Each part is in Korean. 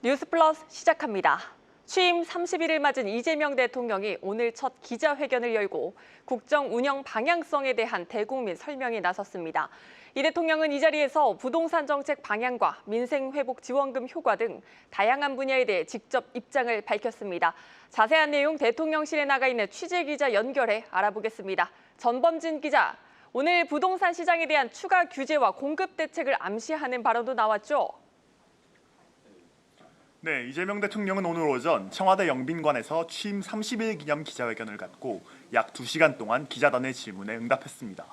뉴스플러스 시작합니다. 취임 31일 맞은 이재명 대통령이 오늘 첫 기자회견을 열고 국정 운영 방향성에 대한 대국민 설명에 나섰습니다. 이 대통령은 이 자리에서 부동산 정책 방향과 민생 회복 지원금 효과 등 다양한 분야에 대해 직접 입장을 밝혔습니다. 자세한 내용 대통령실에 나가 있는 취재 기자 연결해 알아보겠습니다. 전범진 기자, 오늘 부동산 시장에 대한 추가 규제와 공급 대책을 암시하는 발언도 나왔죠. 네, 이재명 대통령은 오늘 오전 청와대 영빈관에서 취임 30일 기념 기자회견을 갖고 약 2시간 동안 기자단의 질문에 응답했습니다.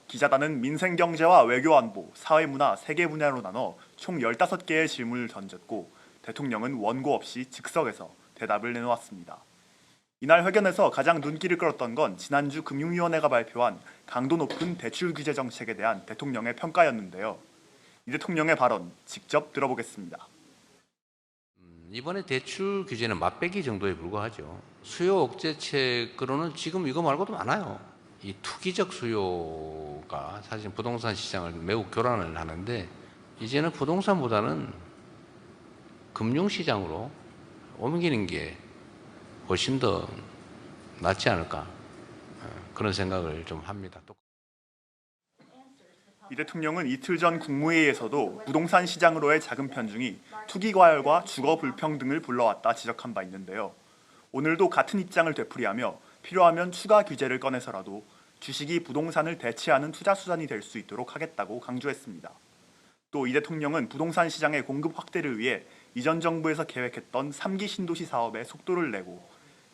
기자단은 민생 경제와 외교 안보, 사회문화 3개 분야로 나눠 총 15개의 질문을 던졌고 대통령은 원고 없이 즉석에서 대답을 내놓았습니다. 이날 회견에서 가장 눈길을 끌었던 건 지난주 금융위원회가 발표한 강도 높은 대출 규제 정책에 대한 대통령의 평가였는데요. 이 대통령의 발언 직접 들어보겠습니다. 이번에 대출 규제는 맛배기 정도에 불과하죠. 수요 억제책으로는 지금 이거 말고도 많아요. 이 투기적 수요가 사실 부동산 시장을 매우 교란을 하는데 이제는 부동산보다는 금융시장으로 옮기는 게 훨씬 더 낫지 않을까 그런 생각을 좀 합니다. 이 대통령은 이틀 전 국무회의에서도 부동산 시장으로의 자금 편중이 투기 과열과 주거 불평등을 불러왔다 지적한 바 있는데요. 오늘도 같은 입장을 되풀이하며 필요하면 추가 규제를 꺼내서라도 주식이 부동산을 대체하는 투자 수단이 될 수 있도록 하겠다고 강조했습니다. 또 이 대통령은 부동산 시장의 공급 확대를 위해 이전 정부에서 계획했던 3기 신도시 사업에 속도를 내고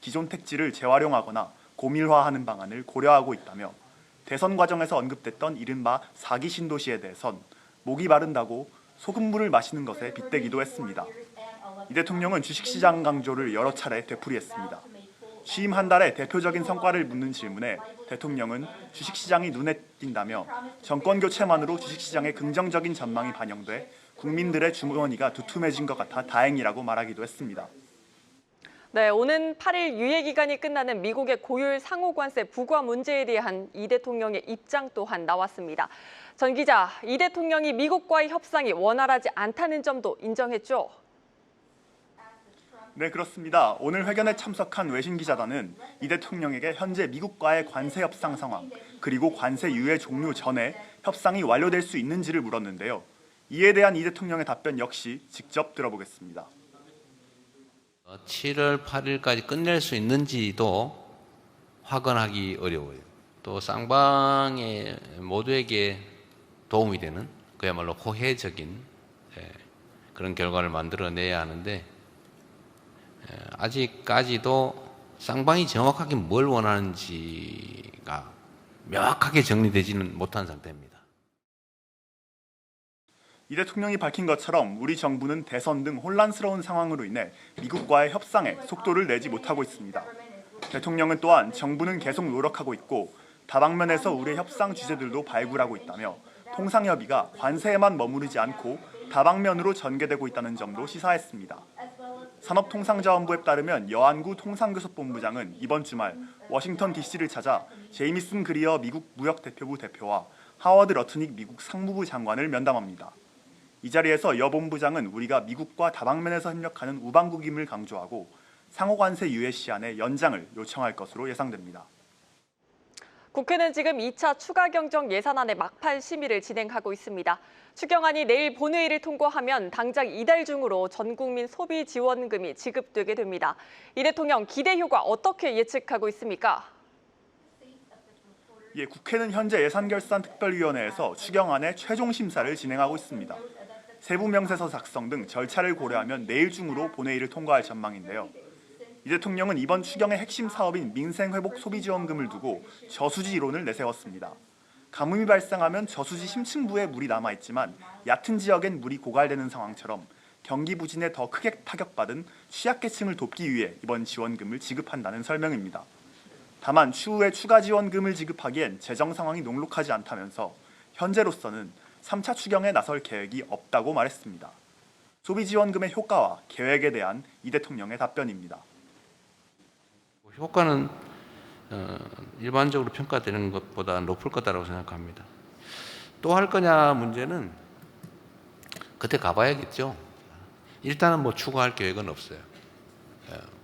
기존 택지를 재활용하거나 고밀화하는 방안을 고려하고 있다며 대선 과정에서 언급됐던 이른바 4기 신도시에 대해선 목이 마른다고 소금물을 마시는 것에 빗대기도 했습니다. 이 대통령은 주식시장 강조를 여러 차례 되풀이했습니다. 취임 한 달의 대표적인 성과를 묻는 질문에 대통령은 주식시장이 눈에 띈다며 정권 교체만으로 주식시장의 긍정적인 전망이 반영돼 국민들의 주머니가 두툼해진 것 같아 다행이라고 말하기도 했습니다. 네, 오는 8일 유예 기간이 끝나는 미국의 고율 상호관세 부과 문제에 대한 이 대통령의 입장 또한 나왔습니다. 전 기자, 이 대통령이 미국과의 협상이 원활하지 않다는 점도 인정했죠? 네, 그렇습니다. 오늘 회견에 참석한 외신 기자단은 이 대통령에게 현재 미국과의 관세 협상 상황, 그리고 관세 유예 종료 전에 협상이 완료될 수 있는지를 물었는데요. 이에 대한 이 대통령의 답변 역시 직접 들어보겠습니다. 7월 8일까지 끝낼 수 있는지도 확언하기 어려워요. 또 쌍방의 모두에게 도움이 되는 그야말로 호혜적인 그런 결과를 만들어내야 하는데 아직까지도 쌍방이 정확하게 뭘 원하는지가 명확하게 정리되지는 못한 상태입니다. 이 대통령이 밝힌 것처럼 우리 정부는 대선 등 혼란스러운 상황으로 인해 미국과의 협상에 속도를 내지 못하고 있습니다. 대통령은 또한 정부는 계속 노력하고 있고 다방면에서 우리의 협상 주제들도 발굴하고 있다며 통상협의가 관세에만 머무르지 않고 다방면으로 전개되고 있다는 점도 시사했습니다. 산업통상자원부에 따르면 여한구 통상교섭본부장은 이번 주말 워싱턴 DC를 찾아 제이미슨 그리어 미국 무역대표부 대표와 하워드 러트닉 미국 상무부 장관을 면담합니다. 이 자리에서 여 본부장은 우리가 미국과 다방면에서 협력하는 우방국임을 강조하고 상호관세 유예 시한의 연장을 요청할 것으로 예상됩니다. 국회는 지금 2차 추가경정 예산안의 막판 심의를 진행하고 있습니다. 추경안이 내일 본회의를 통과하면 당장 이달 중으로 전 국민 소비 지원금이 지급되게 됩니다. 이 대통령 기대 효과 어떻게 예측하고 있습니까? 예, 국회는 현재 예산결산특별위원회에서 추경안의 최종 심사를 진행하고 있습니다. 세부 명세서 작성 등 절차를 고려하면 내일 중으로 본회의를 통과할 전망인데요. 이 대통령은 이번 추경의 핵심 사업인 민생회복 소비지원금을 두고 저수지 이론을 내세웠습니다. 가뭄이 발생하면 저수지 심층부에 물이 남아있지만 얕은 지역엔 물이 고갈되는 상황처럼 경기 부진에 더 크게 타격받은 취약계층을 돕기 위해 이번 지원금을 지급한다는 설명입니다. 다만 추후에 추가 지원금을 지급하기엔 재정 상황이 녹록하지 않다면서 현재로서는 3차 추경에 나설 계획이 없다고 말했습니다. 소비지원금의 효과와 계획에 대한 이 대통령의 답변입니다. 효과는 일반적으로 평가되는 것보다 높을 거다라고 생각합니다. 또 할 거냐 문제는 그때 가봐야겠죠. 일단은 뭐 추가할 계획은 없어요.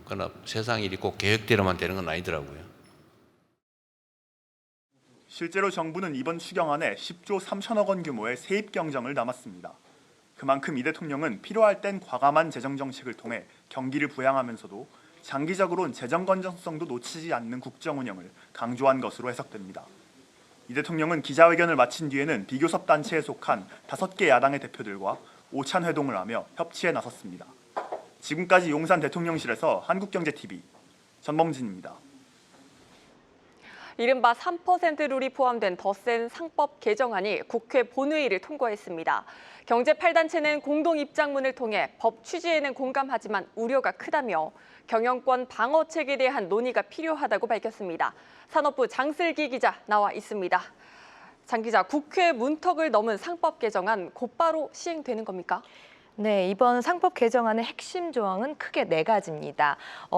그러나 세상 일이 꼭 계획대로만 되는 건 아니더라고요. 실제로 정부는 이번 추경안에 10조 3천억 원 규모의 세입 경정을 담았습니다. 그만큼 이 대통령은 필요할 땐 과감한 재정 정책을 통해 경기를 부양하면서도 장기적으로는 재정 건전성도 놓치지 않는 국정 운영을 강조한 것으로 해석됩니다. 이 대통령은 기자회견을 마친 뒤에는 비교섭 단체에 속한 5개 야당의 대표들과 오찬 회동을 하며 협치에 나섰습니다. 지금까지 용산 대통령실에서 한국경제TV 전범진입니다. 이른바 3% 룰이 포함된 더 센 상법 개정안이 국회 본회의를 통과했습니다. 경제 8단체는 공동 입장문을 통해 법 취지에는 공감하지만 우려가 크다며 경영권 방어책에 대한 논의가 필요하다고 밝혔습니다. 산업부 장슬기 기자 나와 있습니다. 장 기자, 국회 문턱을 넘은 상법 개정안 곧바로 시행되는 겁니까? 네, 이번 상법 개정안의 핵심 조항은 크게 4가지입니다.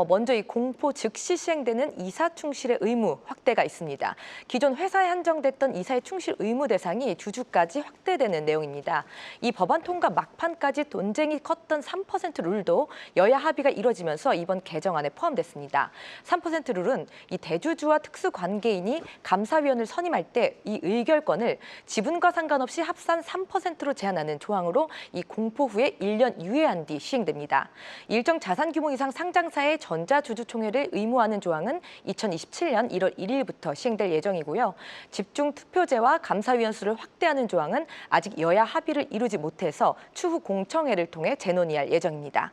먼저 이 공포 즉시 시행되는 이사 충실의 의무 확대가 있습니다. 기존 회사에 한정됐던 이사의 충실 의무 대상이 주주까지 확대되는 내용입니다. 이 법안 통과 막판까지 논쟁이 컸던 3% 룰도 여야 합의가 이뤄지면서 이번 개정안에 포함됐습니다. 3% 룰은 이 대주주와 특수관계인이 감사위원을 선임할 때 이 의결권을 지분과 상관없이 합산 3%로 제한하는 조항으로 이 공포 후에 1년 유예한 뒤 시행됩니다. 일정 자산 규모 이상 상장사의 전자주주총회를 의무화하는 조항은 2027년 1월 1일부터 시행될 예정이고요. 집중투표제와 감사위원 수를 확대하는 조항은 아직 여야 합의를 이루지 못해서 추후 공청회를 통해 재논의할 예정입니다.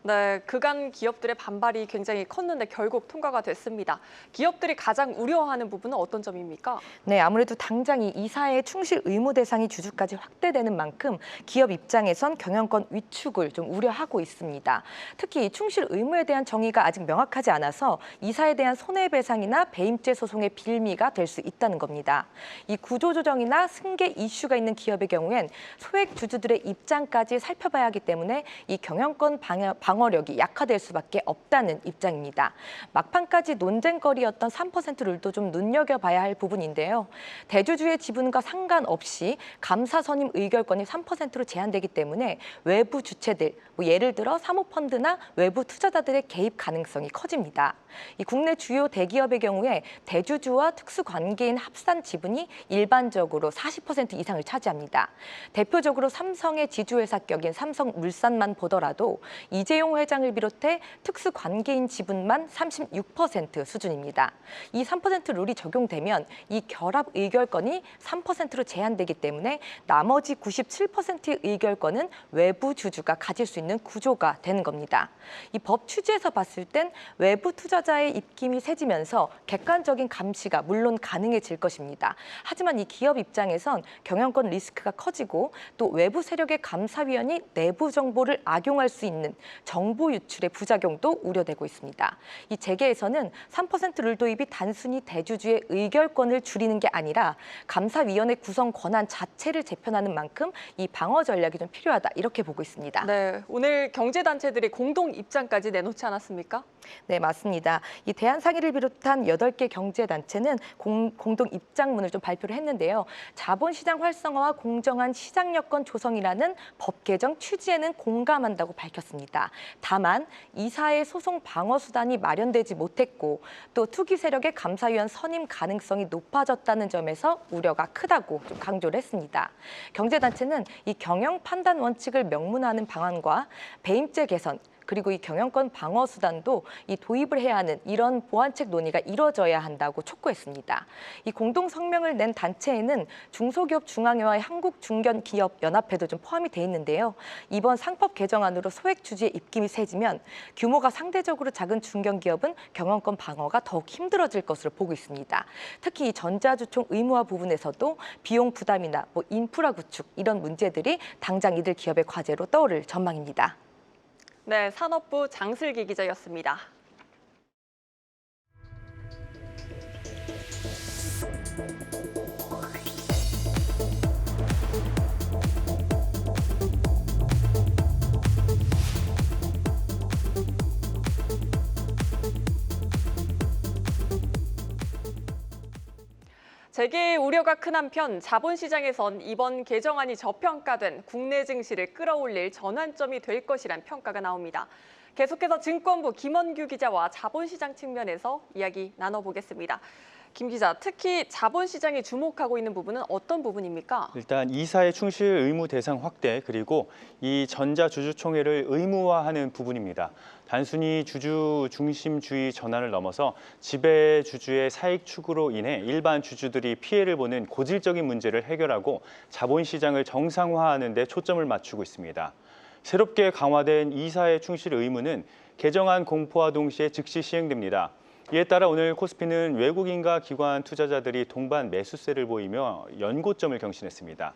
네, 그간 기업들의 반발이 굉장히 컸는데 결국 통과가 됐습니다. 기업들이 가장 우려하는 부분은 어떤 점입니까? 네, 아무래도 당장 이 이사의 충실 의무 대상이 주주까지 확대되는 만큼 기업 입장에선 경영권 위축을 좀 우려하고 있습니다. 특히 이 충실 의무에 대한 정의가 아직 명확하지 않아서 이사에 대한 손해배상이나 배임죄 소송의 빌미가 될 수 있다는 겁니다. 이 구조조정이나 승계 이슈가 있는 기업의 경우엔 소액 주주들의 입장까지 살펴봐야 하기 때문에 이 경영권 방어력이 약화될 수밖에 없다는 입장입니다. 막판까지 논쟁거리였던 3% 룰도 좀 눈여겨봐야 할 부분인데요. 대주주의 지분과 상관없이 감사 선임 의결권이 3%로 제한되기 때문에 외부 주체들, 예를 들어 사모펀드나 외부 투자자들의 개입 가능성이 커집니다. 이 국내 주요 대기업의 경우에 대주주와 특수관계인 합산 지분이 일반적으로 40% 이상을 차지합니다. 대표적으로 삼성의 지주회사격인 삼성물산만 보더라도 이재용 회장을 비롯해 특수관계인 지분만 36% 수준입니다. 이 3% 룰이 적용되면 이 결합 의결권이 3%로 제한되기 때문에 나머지 97%의 의결권은 외부 주주가 가질 수 있는 구조가 되는 겁니다. 이 법 취지에서 봤을 땐 외부 투자자의 입김이 세지면서 객관적인 감시가 물론 가능해질 것입니다. 하지만 이 기업 입장에선 경영권 리스크가 커지고 또 외부 세력의 감사위원이 내부 정보를 악용할 수 있는 정보 유출의 부작용도 우려되고 있습니다. 이 재계에서는 3% 룰 도입이 단순히 대주주의 의결권을 줄이는 게 아니라 감사위원회 구성 권한 자체를 재편하는 만큼 이 방어 전략이 좀 필요하다 이렇게 보고 있습니다. 네, 오늘 경제단체들이 공동 입장까지 내놓지 않았습니까? 네, 맞습니다. 이 대한상의를 비롯한 8개 경제단체는 공동 입장문을 좀 발표를 했는데요. 자본시장 활성화와 공정한 시장 여건 조성이라는 법 개정 취지에는 공감한다고 밝혔습니다. 다만 이사의 소송 방어 수단이 마련되지 못했고 또 투기 세력의 감사위원 선임 가능성이 높아졌다는 점에서 우려가 크다고 좀 강조를 했습니다. 경제단체는 이 경영 판단 원칙을 명문화하는 방안과 배임죄 개선 그리고 이 경영권 방어 수단도 이 도입을 해야 하는 이런 보완책 논의가 이뤄져야 한다고 촉구했습니다. 이 공동 성명을 낸 단체에는 중소기업 중앙회와 한국중견기업연합회도 좀 포함이 돼 있는데요. 이번 상법 개정안으로 소액 주주의 입김이 세지면 규모가 상대적으로 작은 중견기업은 경영권 방어가 더욱 힘들어질 것으로 보고 있습니다. 특히 이 전자주총 의무화 부분에서도 비용 부담이나 인프라 구축 이런 문제들이 당장 이들 기업의 과제로 떠오를 전망입니다. 네, 산업부 장슬기 기자였습니다. 재계의 우려가 큰 한편 자본시장에선 이번 개정안이 저평가된 국내 증시를 끌어올릴 전환점이 될 것이란 평가가 나옵니다. 계속해서 증권부 김원규 기자와 자본시장 측면에서 이야기 나눠보겠습니다. 김 기자, 특히 자본시장이 주목하고 있는 부분은 어떤 부분입니까? 일단 이사의 충실 의무 대상 확대 그리고 이 전자주주총회를 의무화하는 부분입니다. 단순히 주주 중심주의 전환을 넘어서 지배주주의 사익 추구로 인해 일반 주주들이 피해를 보는 고질적인 문제를 해결하고 자본시장을 정상화하는 데 초점을 맞추고 있습니다. 새롭게 강화된 이사의 충실 의무는 개정안 공포와 동시에 즉시 시행됩니다. 이에 따라 오늘 코스피는 외국인과 기관 투자자들이 동반 매수세를 보이며 연고점을 경신했습니다.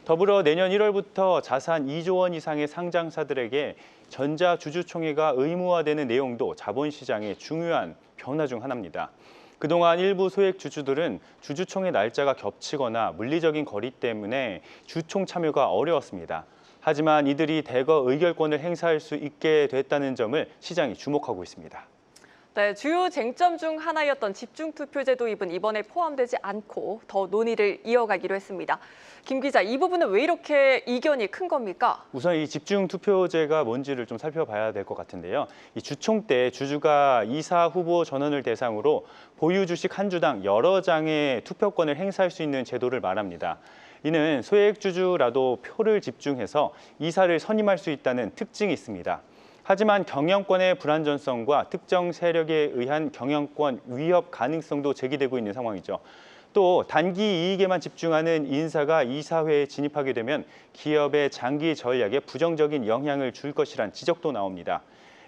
더불어 내년 1월부터 자산 2조 원 이상의 상장사들에게 전자주주총회가 의무화되는 내용도 자본시장의 중요한 변화 중 하나입니다. 그동안 일부 소액주주들은 주주총회 날짜가 겹치거나 물리적인 거리 때문에 주총 참여가 어려웠습니다. 하지만 이들이 대거 의결권을 행사할 수 있게 됐다는 점을 시장이 주목하고 있습니다. 네, 주요 쟁점 중 하나였던 집중투표제 도입은 이번에 포함되지 않고 더 논의를 이어가기로 했습니다. 김 기자, 이 부분은 왜 이렇게 이견이 큰 겁니까? 우선 이 집중투표제가 뭔지를 좀 살펴봐야 될 것 같은데요. 이 주총 때 주주가 이사 후보 전원을 대상으로 보유 주식 한 주당 여러 장의 투표권을 행사할 수 있는 제도를 말합니다. 이는 소액주주라도 표를 집중해서 이사를 선임할 수 있다는 특징이 있습니다. 하지만 경영권의 불안전성과 특정 세력에 의한 경영권 위협 가능성도 제기되고 있는 상황이죠. 또 단기 이익에만 집중하는 인사가 이사회에 진입하게 되면 기업의 장기 전략에 부정적인 영향을 줄 것이란 지적도 나옵니다.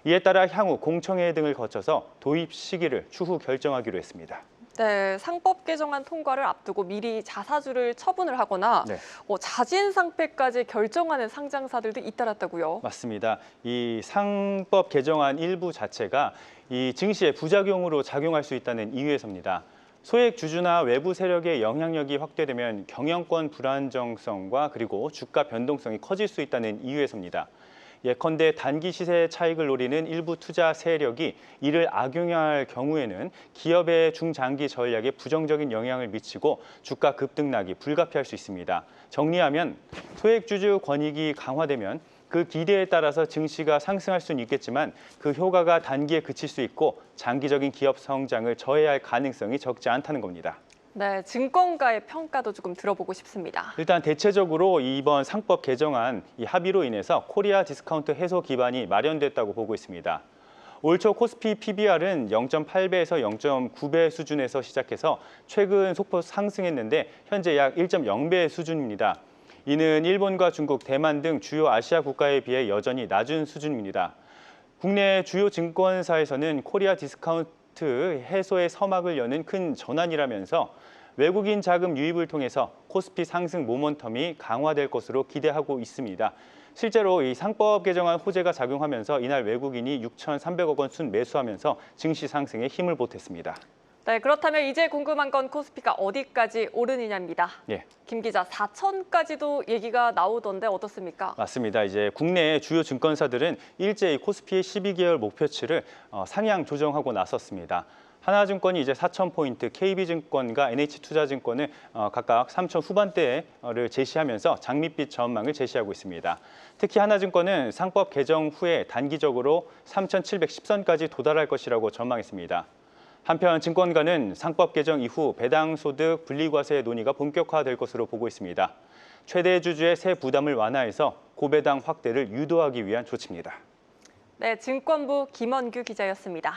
이에 따라 향후 공청회 등을 거쳐서 도입 시기를 추후 결정하기로 했습니다. 네, 상법 개정안 통과를 앞두고 미리 자사주를 처분을 하거나 자진 상폐까지 결정하는 상장사들도 잇따랐다고요. 맞습니다. 이 상법 개정안 일부 자체가 이 증시의 부작용으로 작용할 수 있다는 이유에서입니다. 소액 주주나 외부 세력의 영향력이 확대되면 경영권 불안정성과 그리고 주가 변동성이 커질 수 있다는 이유에서입니다. 예컨대 단기 시세 차익을 노리는 일부 투자 세력이 이를 악용할 경우에는 기업의 중장기 전략에 부정적인 영향을 미치고 주가 급등락이 불가피할 수 있습니다. 정리하면 소액주주 권익이 강화되면 그 기대에 따라서 증시가 상승할 수는 있겠지만 그 효과가 단기에 그칠 수 있고 장기적인 기업 성장을 저해할 가능성이 적지 않다는 겁니다. 네, 증권가의 평가도 조금 들어보고 싶습니다. 일단 대체적으로 이번 상법 개정안 이 합의로 인해서 코리아 디스카운트 해소 기반이 마련됐다고 보고 있습니다. 올 초 코스피 PBR은 0.8배에서 0.9배 수준에서 시작해서 최근 소폭 상승했는데 현재 약 1.0배 수준입니다. 이는 일본과 중국, 대만 등 주요 아시아 국가에 비해 여전히 낮은 수준입니다. 국내 주요 증권사에서는 코리아 디스카운트 해소의 서막을 여는 큰 전환이라면서 외국인 자금 유입을 통해서 코스피 상승 모멘텀이 강화될 것으로 기대하고 있습니다. 실제로 이 상법 개정안 호재가 작용하면서 이날 외국인이 6,300억 원 순 매수하면서 증시 상승에 힘을 보탰습니다. 네, 그렇다면 이제 궁금한 건 코스피가 어디까지 오르느냐입니다. 예. 김 기자, 4천까지도 얘기가 나오던데 어떻습니까? 맞습니다. 이제 국내 주요 증권사들은 일제히 코스피의 12개월 목표치를 상향 조정하고 나섰습니다. 하나증권이 이제 4,000포인트, KB증권과 NH투자증권은 각각 3,000 후반대를 제시하면서 장밋빛 전망을 제시하고 있습니다. 특히 하나증권은 상법 개정 후에 단기적으로 3,710선까지 도달할 것이라고 전망했습니다. 한편 증권가는 상법 개정 이후 배당소득 분리과세 논의가 본격화될 것으로 보고 있습니다. 최대 주주의 세 부담을 완화해서 고배당 확대를 유도하기 위한 조치입니다. 네, 증권부 김원규 기자였습니다.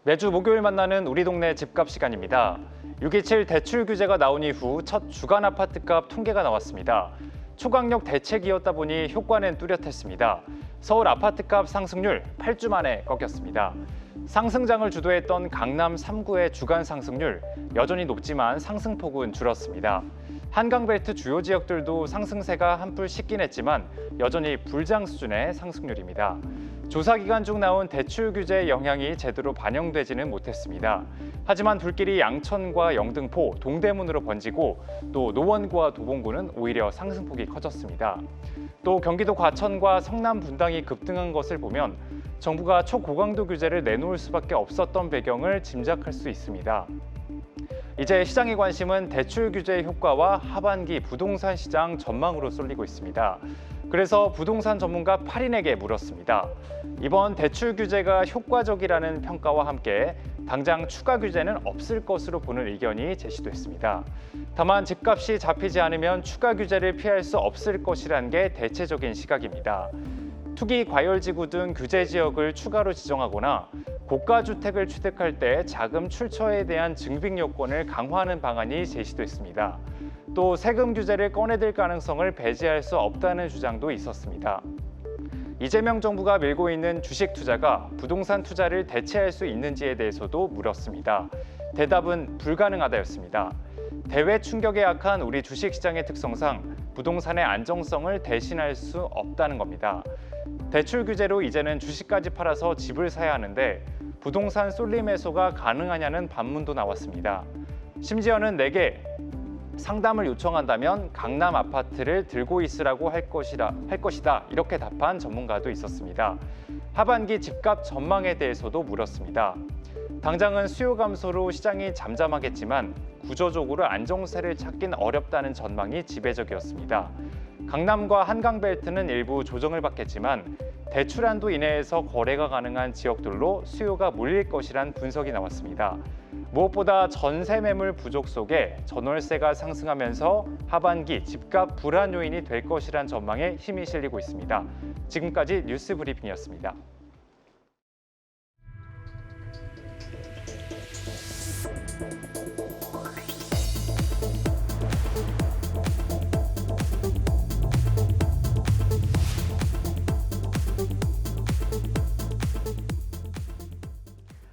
매주 목요일 만나는 우리 동네 집값 시간입니다. 6.27 대출 규제가 나온 이후 첫 주간 아파트값 통계가 나왔습니다. 초강력 대책이었다 보니 효과는 뚜렷했습니다. 서울 아파트값 상승률 8주 만에 꺾였습니다. 상승장을 주도했던 강남 3구의 주간 상승률 여전히 높지만 상승폭은 줄었습니다. 한강벨트 주요 지역들도 상승세가 한풀 씻긴 했지만 여전히 불장 수준의 상승률입니다. 조사 기간 중 나온 대출 규제의 영향이 제대로 반영되지는 못했습니다. 하지만 불길이 양천과 영등포, 동대문으로 번지고 또 노원구와 도봉구는 오히려 상승폭이 커졌습니다. 또 경기도 과천과 성남 분당이 급등한 것을 보면 정부가 초고강도 규제를 내놓을 수밖에 없었던 배경을 짐작할 수 있습니다. 이제 시장의 관심은 대출 규제의 효과와 하반기 부동산 시장 전망으로 쏠리고 있습니다. 그래서 부동산 전문가 8인에게 물었습니다. 이번 대출 규제가 효과적이라는 평가와 함께 당장 추가 규제는 없을 것으로 보는 의견이 제시됐습니다. 다만 집값이 잡히지 않으면 추가 규제를 피할 수 없을 것이라는 게 대체적인 시각입니다. 투기 과열지구 등 규제 지역을 추가로 지정하거나 고가 주택을 취득할 때 자금 출처에 대한 증빙 요건을 강화하는 방안이 제시됐습니다. 또 세금 규제를 꺼내들 가능성을 배제할 수 없다는 주장도 있었습니다. 이재명 정부가 밀고 있는 주식 투자가 부동산 투자를 대체할 수 있는지에 대해서도 물었습니다. 대답은 불가능하다였습니다. 대외 충격에 약한 우리 주식시장의 특성상 부동산의 안정성을 대신할 수 없다는 겁니다. 대출 규제로 이제는 주식까지 팔아서 집을 사야 하는데 부동산 쏠림 해소가 가능하냐는 반문도 나왔습니다. 심지어는 내게 상담을 요청한다면 강남 아파트를 들고 있으라고 할 것이다 이렇게 답한 전문가도 있었습니다. 하반기 집값 전망에 대해서도 물었습니다. 당장은 수요 감소로 시장이 잠잠하겠지만 구조적으로 안정세를 찾긴 어렵다는 전망이 지배적이었습니다. 강남과 한강벨트는 일부 조정을 받겠지만 대출 한도 이내에서 거래가 가능한 지역들로 수요가 몰릴 것이란 분석이 나왔습니다. 무엇보다 전세 매물 부족 속에 전월세가 상승하면서 하반기 집값 불안 요인이 될 것이란 전망에 힘이 실리고 있습니다. 지금까지 뉴스 브리핑이었습니다.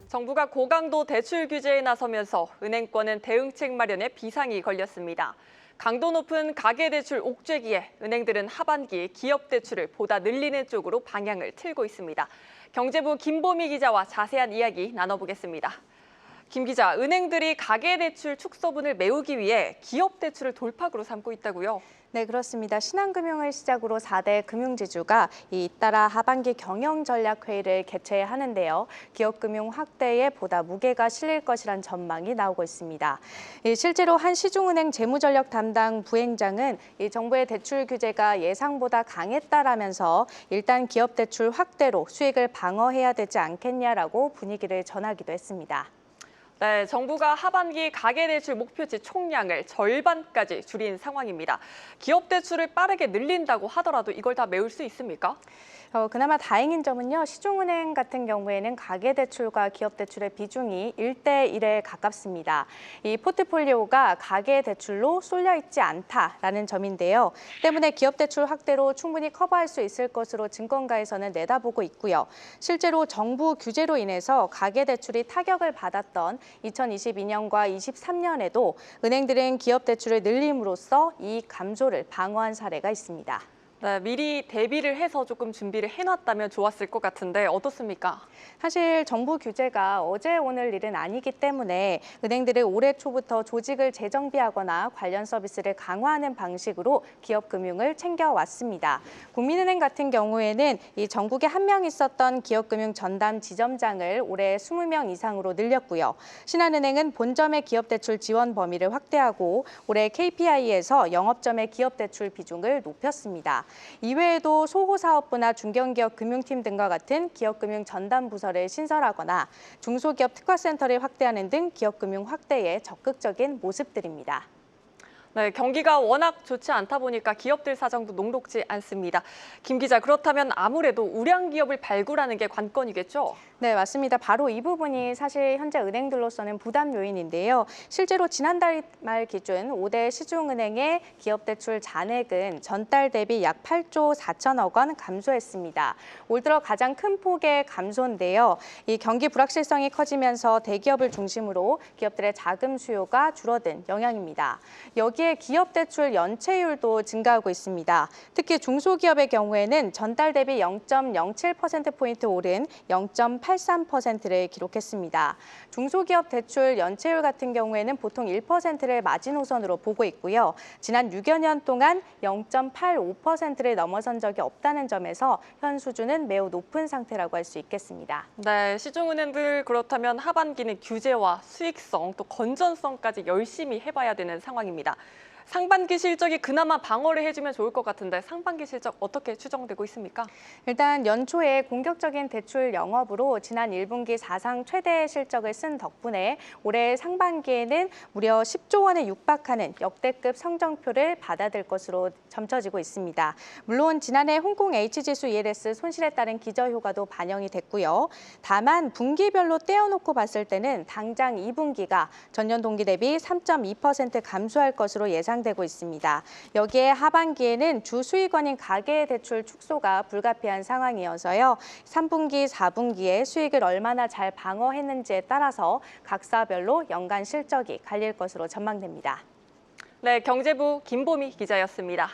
정부가 고강도 대출 규제에 나서면서 은행권은 대응책 마련에 비상이 걸렸습니다. 강도 높은 가계대출 옥죄기에 은행들은 하반기 기업대출을 보다 늘리는 쪽으로 방향을 틀고 있습니다. 경제부 김보미 기자와 자세한 이야기 나눠보겠습니다. 김 기자, 은행들이 가계대출 축소분을 메우기 위해 기업대출을 돌파구로 삼고 있다고요? 네, 그렇습니다. 신한금융을 시작으로 4대 금융지주가 잇따라 하반기 경영전략회의를 개최하는데요. 기업금융 확대에 보다 무게가 실릴 것이란 전망이 나오고 있습니다. 실제로 한 시중은행 재무전략 담당 부행장은 정부의 대출 규제가 예상보다 강했다라면서 일단 기업대출 확대로 수익을 방어해야 되지 않겠냐라고 분위기를 전하기도 했습니다. 네, 정부가 하반기 가계대출 목표치 총량을 절반까지 줄인 상황입니다. 기업대출을 빠르게 늘린다고 하더라도 이걸 다 메울 수 있습니까? 그나마 다행인 점은요. 시중은행 같은 경우에는 가계대출과 기업대출의 비중이 1대1에 가깝습니다. 이 포트폴리오가 가계대출로 쏠려 있지 않다라는 점인데요. 때문에 기업대출 확대로 충분히 커버할 수 있을 것으로 증권가에서는 내다보고 있고요. 실제로 정부 규제로 인해서 가계대출이 타격을 받았던 2022년과 23년에도 은행들은 기업대출을 늘림으로써 이익 감소를 방어한 사례가 있습니다. 네, 미리 대비를 해서 조금 준비를 해놨다면 좋았을 것 같은데 어떻습니까? 사실 정부 규제가 어제 오늘 일은 아니기 때문에 은행들은 올해 초부터 조직을 재정비하거나 관련 서비스를 강화하는 방식으로 기업 금융을 챙겨왔습니다. 국민은행 같은 경우에는 이 전국에 한 명 있었던 기업금융 전담 지점장을 올해 20명 이상으로 늘렸고요. 신한은행은 본점의 기업대출 지원 범위를 확대하고 올해 KPI에서 영업점의 기업대출 비중을 높였습니다. 이외에도 소호사업부나 중견기업 금융팀 등과 같은 기업금융 전담 부서를 신설하거나 중소기업 특화센터를 확대하는 등 기업금융 확대에 적극적인 모습들입니다. 네, 경기가 워낙 좋지 않다 보니까 기업들 사정도 녹록지 않습니다. 김 기자, 그렇다면 아무래도 우량 기업을 발굴하는 게 관건이겠죠? 네, 맞습니다. 바로 이 부분이 사실 현재 은행들로서는 부담 요인인데요. 실제로 지난달 말 기준 5대 시중은행의 기업대출 잔액은 전달 대비 약 8조 4천억 원 감소했습니다. 올 들어 가장 큰 폭의 감소인데요. 이 경기 불확실성이 커지면서 대기업을 중심으로 기업들의 자금 수요가 줄어든 영향입니다. 여기에 기업대출 연체율도 증가하고 있습니다. 특히 중소기업의 경우에는 전달 대비 0.07%포인트 오른 0.83%를 기록했습니다. 중소기업 대출 연체율 같은 경우에는 보통 1%를 마지노선으로 보고 있고요. 지난 6여 년 동안 0.85%를 넘어선 적이 없다는 점에서 현 수준은 매우 높은 상태라고 할 수 있겠습니다. 네, 시중은행들 그렇다면 하반기는 규제와 수익성 또 건전성까지 열심히 해봐야 되는 상황입니다. 상반기 실적이 그나마 방어를 해주면 좋을 것 같은데 상반기 실적 어떻게 추정되고 있습니까? 일단 연초에 공격적인 대출 영업으로 지난 1분기 사상 최대 실적을 쓴 덕분에 올해 상반기에는 무려 10조 원에 육박하는 역대급 성적표를 받아들 것으로 점쳐지고 있습니다. 물론 지난해 홍콩 H지수 ELS 손실에 따른 기저효과도 반영이 됐고요. 다만 분기별로 떼어놓고 봤을 때는 당장 2분기가 전년 동기 대비 3.2% 감소할 것으로 예상되고 있습니다. 여기에 하반기에는 주 수익원인 가계 대출 축소가 불가피한 상황이어서요. 3분기, 4분기에 수익을 얼마나 잘 방어했는지에 따라서 각사별로 연간 실적이 갈릴 것으로 전망됩니다. 네, 경제부 김보미 기자였습니다.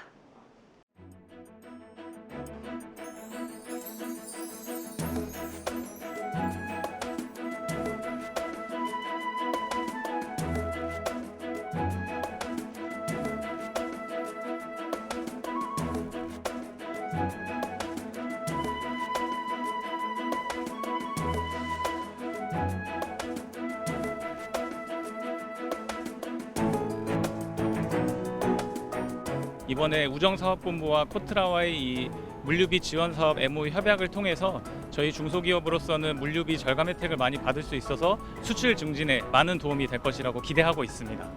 이번에 우정사업본부와 코트라와의 이 물류비 지원 사업 MOU 협약을 통해서 저희 중소기업으로서는 물류비 절감 혜택을 많이 받을 수 있어서 수출 증진에 많은 도움이 될 것이라고 기대하고 있습니다.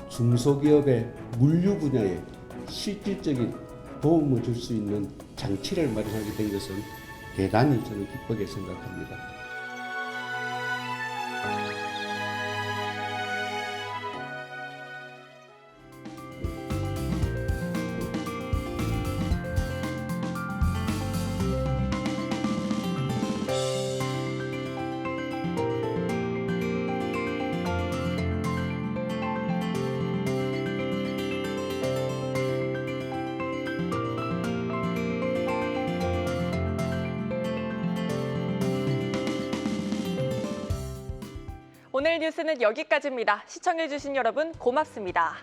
중소기업의 물류 분야에 실질적인 도움을 줄 수 있는 장치를 마련하게 된 것은 대단히 저는 기쁘게 생각합니다. 오늘 뉴스는 여기까지입니다. 시청해주신 여러분 고맙습니다.